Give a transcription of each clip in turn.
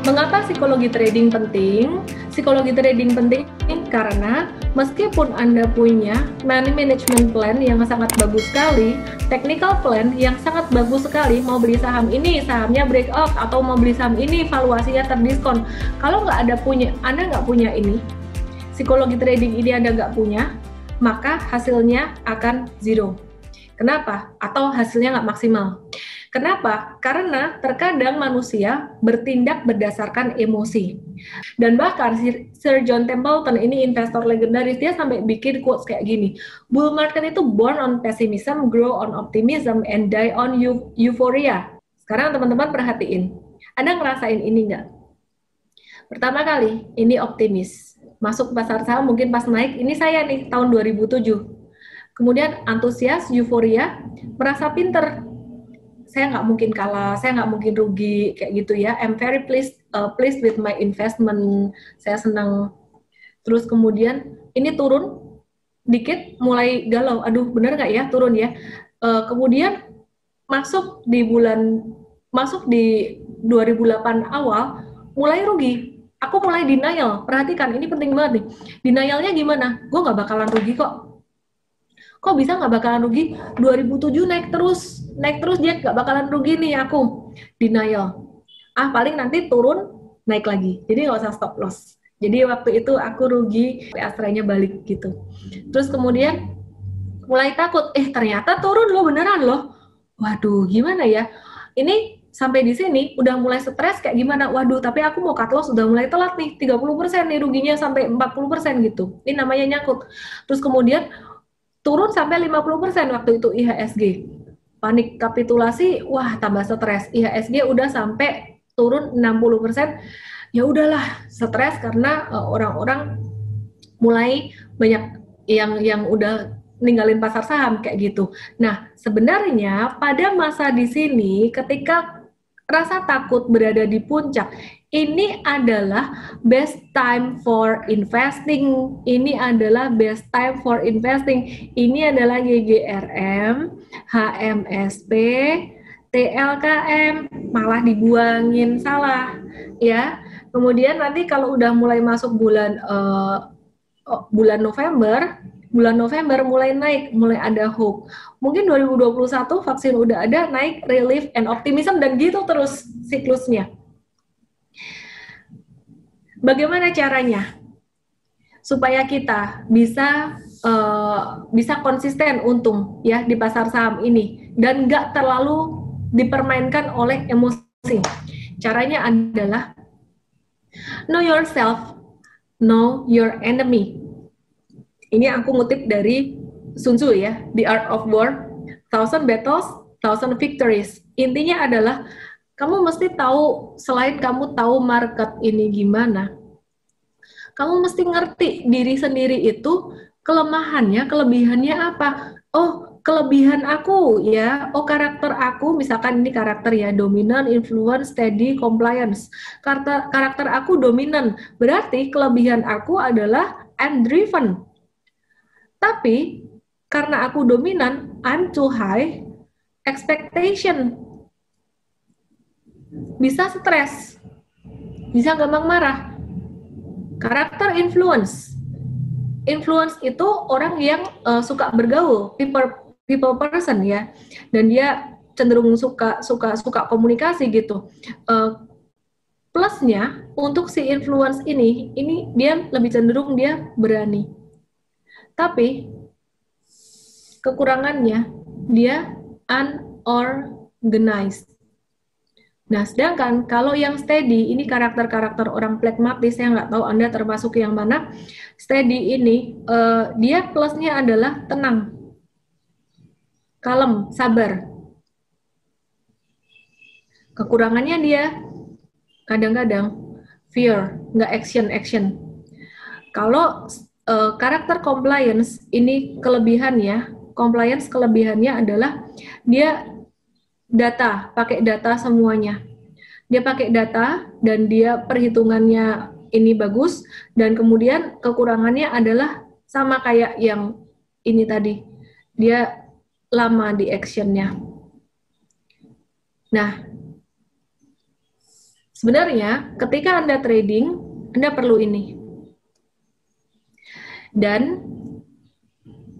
Mengapa psikologi trading penting? Psikologi trading penting karena meskipun Anda punya money management plan yang sangat bagus sekali, technical plan yang sangat bagus sekali, mau beli saham ini, sahamnya breakout, atau mau beli saham ini, valuasinya terdiskon. Kalau Anda nggak punya ini, psikologi trading ini Anda nggak punya, maka hasilnya akan zero. Kenapa? Atau hasilnya nggak maksimal. Kenapa? Karena terkadang manusia bertindak berdasarkan emosi. Dan bahkan Sir John Templeton, ini investor legendaris, dia sampai bikin quotes kayak gini, bull market itu born on pessimism, grow on optimism, and die on euphoria. Sekarang teman-teman perhatiin, Anda ngerasain ini nggak? Pertama kali, ini optimis. Masuk pasar saham mungkin pas naik, ini saya nih, tahun 2007. Kemudian antusias, euforia, merasa pinter. Saya nggak mungkin kalah, saya nggak mungkin rugi, kayak gitu ya. I'm very pleased with my investment, saya senang. Terus kemudian ini turun dikit, mulai galau, aduh bener nggak ya turun ya. Kemudian masuk di 2008 awal, mulai rugi. Aku mulai denial, perhatikan, ini penting banget nih. Denialnya gimana? Gue nggak bakalan rugi kok. Kok bisa nggak bakalan rugi? 2007 naik terus dia nggak bakalan rugi nih aku. Denial. Paling nanti turun, naik lagi. Jadi nggak usah stop loss. Jadi waktu itu aku rugi, astranya balik gitu. Terus kemudian mulai takut, ternyata turun loh, beneran loh. Waduh, gimana ya? Ini sampai di sini udah mulai stres kayak gimana? Waduh, tapi aku mau cut loss udah mulai telat nih, 30% nih ruginya sampai 40% gitu. Ini namanya nyangkut. Terus kemudian turun sampai 50% waktu itu IHSG. Panik kapitulasi, wah tambah stres. IHSG udah sampai turun 60%. Ya udahlah, stres karena orang-orang mulai banyak yang udah ninggalin pasar saham kayak gitu. Nah, sebenarnya pada masa di sini ketika rasa takut berada di puncak, ini adalah best time for investing. Ini adalah best time for investing. Ini adalah GGRM, HMSP, TLKM, malah dibuangin, salah ya. Kemudian nanti kalau udah mulai masuk bulan November mulai naik, mulai ada hope. Mungkin 2021 vaksin udah ada, naik, relief, and optimism, dan gitu terus siklusnya. Bagaimana caranya supaya kita bisa konsisten untung ya di pasar saham ini dan nggak terlalu dipermainkan oleh emosi? Caranya adalah know yourself, know your enemy. Ini aku ngutip dari Sun Tzu ya, The Art of War, 1000 battles, 1000 victories. Intinya adalah kamu mesti tahu, selain kamu tahu market ini gimana, kamu mesti ngerti diri sendiri itu kelemahannya, kelebihannya apa. Oh, kelebihan aku ya, karakter aku, misalkan ini karakter ya, dominan, influence, steady, compliance. Karakter aku dominan, berarti kelebihan aku adalah I'm driven. Tapi karena aku dominan, I'm too high, expectation, bisa stres, bisa gampang marah. Karakter influence itu orang yang suka bergaul, people person ya, dan dia cenderung suka komunikasi gitu. Plusnya untuk si influence ini dia lebih cenderung dia berani. Tapi kekurangannya dia unorganized. Nah, sedangkan kalau yang steady, ini karakter-karakter orang pragmatis, saya nggak tahu Anda termasuk yang mana. Steady ini, dia plusnya adalah tenang, kalem, sabar. Kekurangannya dia kadang-kadang fear, nggak action. Kalau karakter compliance, ini kelebihannya, compliance kelebihannya adalah dia pakai data semuanya. Dia pakai data dan dia perhitungannya ini bagus, dan kemudian kekurangannya adalah sama kayak yang ini tadi. Dia lama di actionnya. Nah, Sebenarnya ketika Anda trading, Anda perlu ini. Dan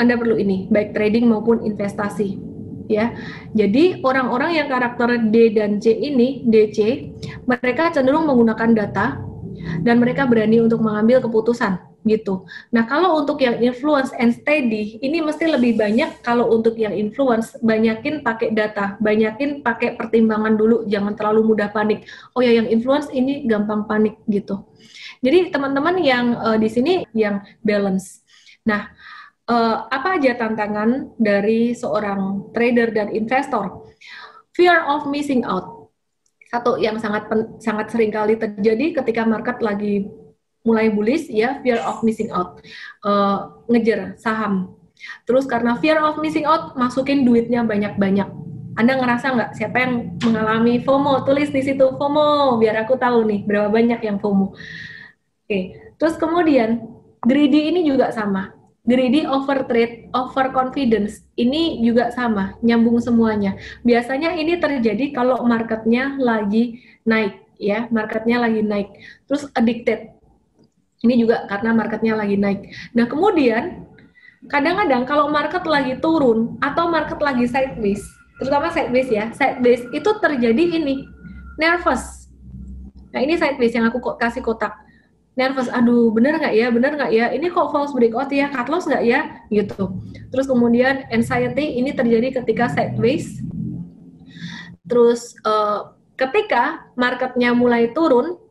Anda perlu ini, baik trading maupun investasi. Ya. Jadi orang-orang yang karakter D dan C ini, DC, mereka cenderung menggunakan data dan mereka berani untuk mengambil keputusan gitu. Nah, kalau untuk yang influence and steady, ini mesti lebih banyak. Kalau untuk yang influence, banyakin pakai data, banyakin pakai pertimbangan dulu, jangan terlalu mudah panik. Oh ya, yang influence ini gampang panik gitu. Jadi teman-teman yang di sini yang balance. Nah, apa aja tantangan dari seorang trader dan investor? Fear of missing out. Satu yang sangat sering kali terjadi ketika market lagi mulai bullish, ya, fear of missing out, ngejar saham. Terus karena fear of missing out, masukin duitnya banyak-banyak. Anda ngerasa nggak siapa yang mengalami FOMO? Tulis di situ FOMO, biar aku tahu nih berapa banyak yang FOMO. Oke, terus kemudian greedy ini juga sama. Greedy, overtrade, overconfidence, ini juga sama, nyambung semuanya. Biasanya ini terjadi kalau marketnya lagi naik, ya, marketnya lagi naik. Terus addicted, ini juga karena marketnya lagi naik. Nah, kemudian kadang-kadang kalau market lagi turun atau market lagi sideways, terutama sideways ya, sideways itu terjadi ini, nervous. Nah, ini sideways yang aku kasih kotak. Nervous, aduh bener nggak ya, ini kok false breakout ya, cut loss nggak ya, gitu. Terus kemudian anxiety, ini terjadi ketika sideways. Terus ketika marketnya mulai turun,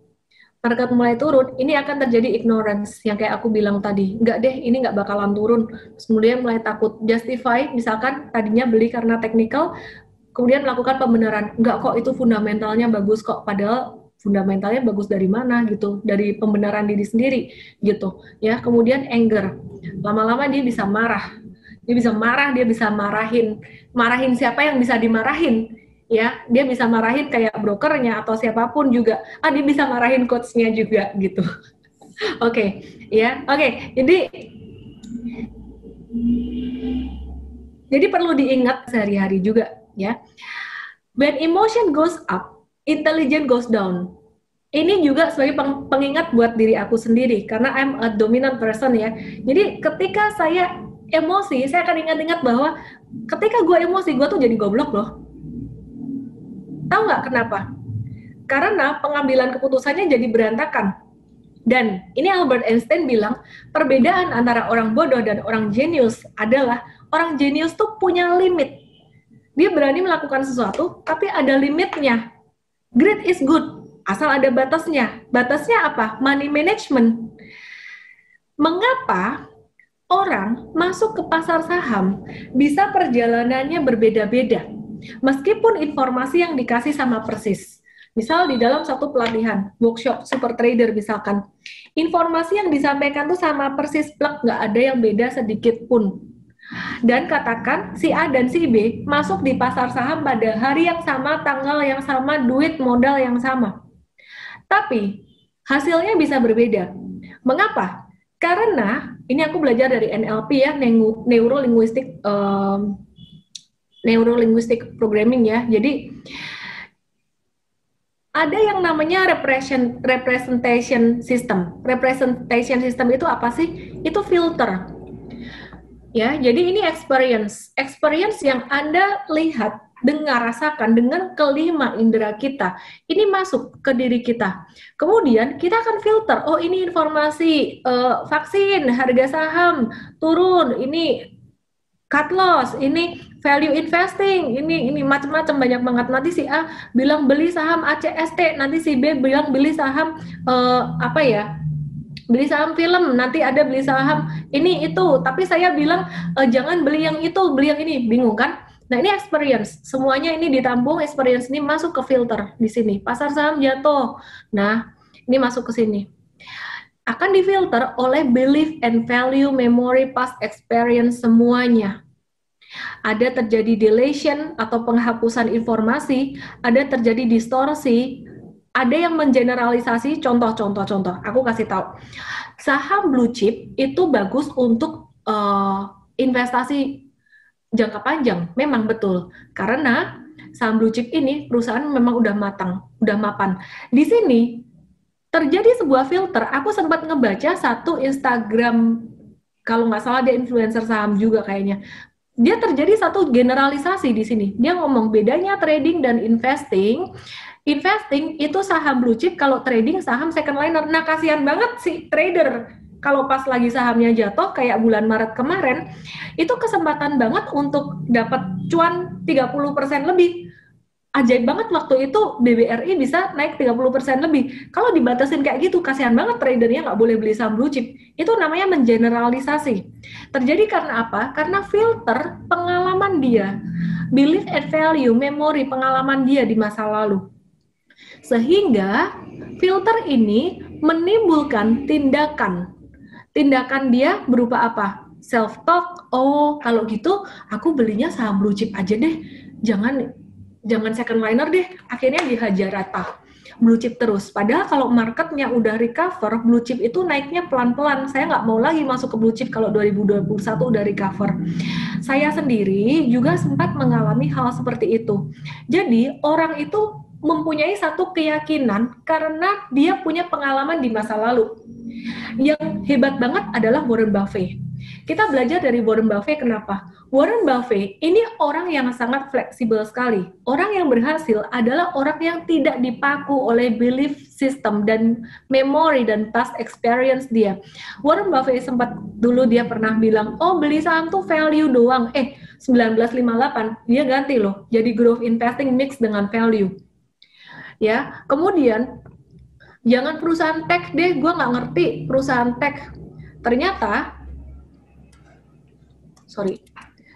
ini akan terjadi ignorance, yang kayak aku bilang tadi, nggak deh, ini nggak bakalan turun. Terus kemudian mulai takut, justify, misalkan tadinya beli karena technical, kemudian melakukan pembenaran, nggak kok itu fundamentalnya bagus kok, padahal fundamentalnya bagus dari mana gitu, dari pembenaran diri sendiri gitu ya. Kemudian anger, lama-lama dia bisa marah, dia bisa marahin siapa yang bisa dimarahin ya, dia bisa marahin kayak brokernya atau siapapun juga, dia bisa marahin coachnya juga gitu. Oke, ya, oke. Jadi perlu diingat sehari-hari juga ya. When emotion goes up, intelligence goes down. Ini juga sebagai pengingat buat diri aku sendiri, karena I'm a dominant person ya. Jadi ketika saya emosi, saya akan ingat-ingat bahwa ketika gue emosi, gue tuh jadi goblok loh. Tahu nggak kenapa? Karena pengambilan keputusannya jadi berantakan. Dan ini Albert Einstein bilang, perbedaan antara orang bodoh dan orang jenius adalah orang jenius tuh punya limit. Dia berani melakukan sesuatu, tapi ada limitnya. Greed is good, asal ada batasnya. Batasnya apa? Money management. Mengapa orang masuk ke pasar saham bisa perjalanannya berbeda-beda? Meskipun informasi yang dikasih sama persis. Misal di dalam satu pelatihan, workshop super trader misalkan, informasi yang disampaikan tuh sama persis plek, nggak ada yang beda sedikit pun. Dan katakan si A dan si B masuk di pasar saham pada hari yang sama, tanggal yang sama, duit modal yang sama. Tapi hasilnya bisa berbeda. Mengapa? Karena ini aku belajar dari NLP ya, neuro-linguistic programming ya. Jadi ada yang namanya representation system. Representation system itu apa sih? Itu filter. Ya, jadi ini experience yang Anda lihat, dengar, rasakan dengan kelima indera kita. Ini masuk ke diri kita. Kemudian kita akan filter. Oh, ini informasi vaksin, harga saham turun, ini cut loss, ini value investing, ini macam-macam, banyak banget. Nanti si A bilang beli saham ACST, nanti si B bilang beli saham beli saham film, nanti ada beli saham ini itu, tapi saya bilang jangan beli yang itu, beli yang ini, bingung kan? Nah, ini experience, semuanya ini ditampung, experience ini masuk ke filter di sini. Pasar saham jatuh, nah ini masuk ke sini. Akan difilter oleh belief and value, memory, past experience, semuanya. Ada terjadi deletion atau penghapusan informasi, ada terjadi distorsi, ada yang mengeneralisasi. Contoh. Aku kasih tahu. Saham blue chip itu bagus untuk investasi jangka panjang, memang betul. Karena saham blue chip ini perusahaan memang udah matang, udah mapan. Di sini terjadi sebuah filter. Aku sempat ngebaca satu Instagram, kalau nggak salah dia influencer saham juga kayaknya. Dia terjadi satu generalisasi di sini. Dia ngomong bedanya trading dan investing. Investing itu saham blue chip, kalau trading saham second liner. Nah, kasihan banget si trader. Kalau pas lagi sahamnya jatuh kayak bulan Maret kemarin, itu kesempatan banget untuk dapat cuan 30% lebih. Ajaib banget waktu itu BBRI bisa naik 30% lebih. Kalau dibatasin kayak gitu, kasihan banget tradernya nggak boleh beli saham blue chip. Itu namanya mengeneralisasi. Terjadi karena apa? Karena filter pengalaman dia, belief and value, memori pengalaman dia di masa lalu. Sehingga filter ini menimbulkan tindakan. Tindakan dia berupa apa? Self-talk. Oh, kalau gitu aku belinya saham blue chip aja deh. Jangan second liner deh, akhirnya dihajar rata blue chip terus. Padahal kalau marketnya udah recover, blue chip itu naiknya pelan-pelan. Saya nggak mau lagi masuk ke blue chip kalau 2021 udah recover. Saya sendiri juga sempat mengalami hal seperti itu. Jadi orang itu mempunyai satu keyakinan karena dia punya pengalaman di masa lalu. Yang hebat banget adalah Warren Buffett. Kita belajar dari Warren Buffett. Kenapa? Warren Buffett ini orang yang sangat fleksibel sekali. Orang yang berhasil adalah orang yang tidak dipaku oleh belief system dan memory dan past experience dia. Warren Buffett sempat dulu dia pernah bilang, oh beli saham tuh value doang. 1958 dia ganti loh, jadi growth investing mix dengan value. Ya, kemudian jangan perusahaan tech deh, gue nggak ngerti perusahaan tech. Ternyata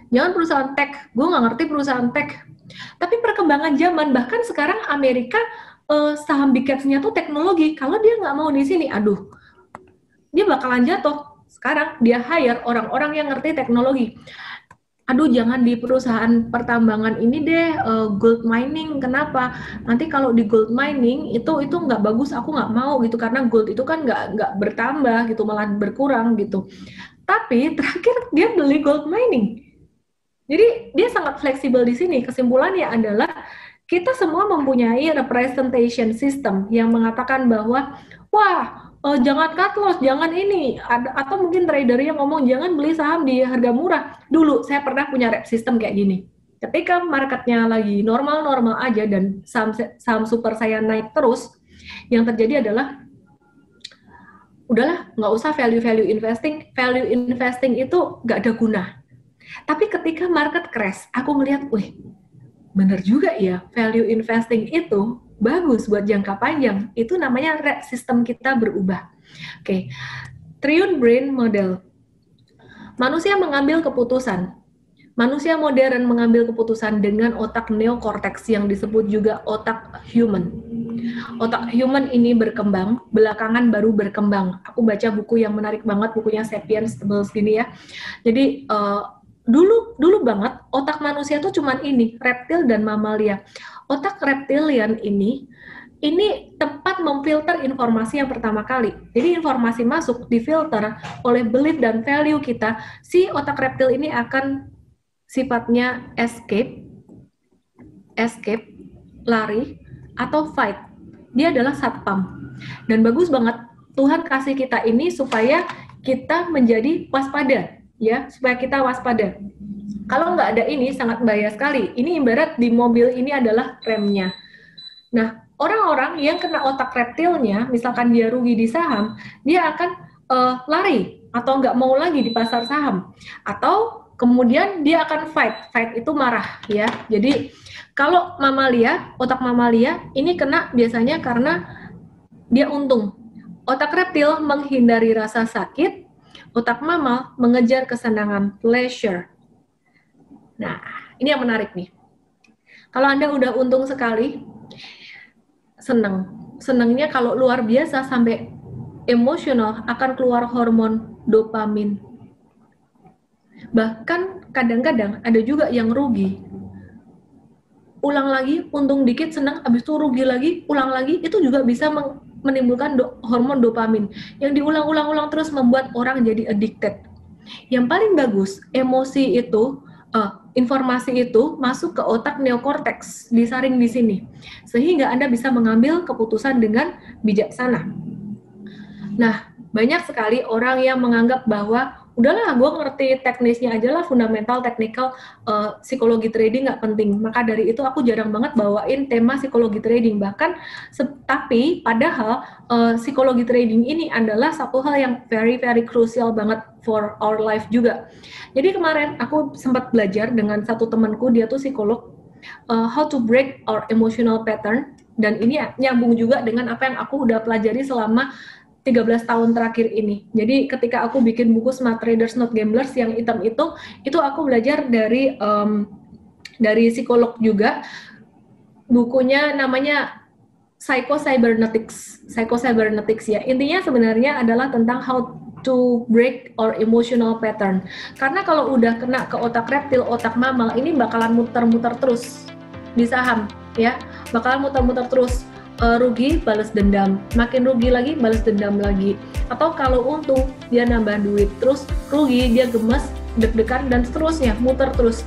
jangan perusahaan tech, gue nggak ngerti perusahaan tech. Tapi perkembangan zaman, bahkan sekarang Amerika saham big caps-nya tuh teknologi. Kalau dia nggak mau di sini, aduh, dia bakalan jatuh. Sekarang dia hire orang-orang yang ngerti teknologi. Aduh, jangan di perusahaan pertambangan ini deh, gold mining. Kenapa? Nanti kalau di gold mining itu nggak bagus, aku nggak mau gitu, karena gold itu kan nggak bertambah gitu, malah berkurang gitu. Tapi terakhir dia beli gold mining. Jadi dia sangat fleksibel di sini. Kesimpulannya adalah kita semua mempunyai representation system yang mengatakan bahwa wah, jangan cut loss, jangan ini, atau mungkin trader yang ngomong jangan beli saham di harga murah. Dulu saya pernah punya rep system kayak gini. Ketika marketnya lagi normal-normal aja dan saham super saya naik terus, yang terjadi adalah udahlah, nggak usah value investing. Value investing itu nggak ada guna. Tapi ketika market crash, aku melihat, wih, bener juga ya, value investing itu bagus buat jangka panjang. Itu namanya sistem kita berubah. Oke, Triune Brain Model. Manusia mengambil keputusan. Manusia modern mengambil keputusan dengan otak neokortex yang disebut juga otak human. Otak human ini berkembang, belakangan baru berkembang. Aku baca buku yang menarik banget, bukunya Sapiens, tebel segini ya. Jadi dulu banget otak manusia tuh cuman ini, reptil dan mamalia. Otak reptilian ini tempat memfilter informasi yang pertama kali. Jadi informasi masuk difilter oleh belief dan value kita. Si otak reptil ini akan sifatnya escape, lari, atau fight. Dia adalah satpam. Dan bagus banget Tuhan kasih kita ini supaya kita menjadi waspada, ya, supaya kita waspada. Kalau nggak ada ini sangat bahaya sekali. Ini ibarat di mobil ini adalah remnya. Nah, orang-orang yang kena otak reptilnya, misalkan dia rugi di saham, dia akan lari atau nggak mau lagi di pasar saham. Atau kemudian dia akan fight itu marah, ya. Jadi kalau mamalia, otak mamalia ini kena biasanya karena dia untung. Otak reptil menghindari rasa sakit, otak mamal mengejar kesenangan, pleasure. Nah, ini yang menarik nih. Kalau Anda udah untung sekali, senengnya kalau luar biasa sampai emosional akan keluar hormon dopamin. Bahkan kadang-kadang ada juga yang rugi. Ulang lagi, untung dikit, senang, habis itu rugi lagi, ulang lagi, itu juga bisa menimbulkan hormon dopamin yang diulang-ulang terus membuat orang jadi addicted. Yang paling bagus, emosi itu informasi itu masuk ke otak neokorteks, disaring di sini, sehingga Anda bisa mengambil keputusan dengan bijaksana. Nah, banyak sekali orang yang menganggap bahwa udahlah gue ngerti teknisnya aja lah, fundamental, technical, psikologi trading nggak penting. Maka dari itu aku jarang banget bawain tema psikologi trading. Bahkan, tapi padahal psikologi trading ini adalah satu hal yang very very crucial banget for our life juga. Jadi kemarin aku sempat belajar dengan satu temanku, dia tuh psikolog, how to break our emotional pattern, dan ini nyambung juga dengan apa yang aku udah pelajari selama 13 tahun terakhir ini. Jadi ketika aku bikin buku Smart Traders Not Gamblers yang hitam itu aku belajar dari psikolog juga. Bukunya namanya Psycho-Cybernetics ya. Intinya sebenarnya adalah tentang how to break our emotional pattern. Karena kalau udah kena ke otak reptil, otak mamal, ini bakalan muter-muter terus di saham ya. Bakalan muter-muter terus. Rugi balas dendam, makin rugi lagi balas dendam lagi, atau kalau untung dia nambah duit, terus rugi dia gemes, deg-degan, dan seterusnya, muter terus.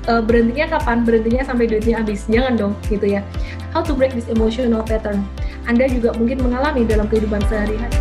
Berhentinya kapan? Berhentinya sampai duitnya habis. Jangan dong gitu ya. How to break this emotional pattern, Anda juga mungkin mengalami dalam kehidupan sehari-hari.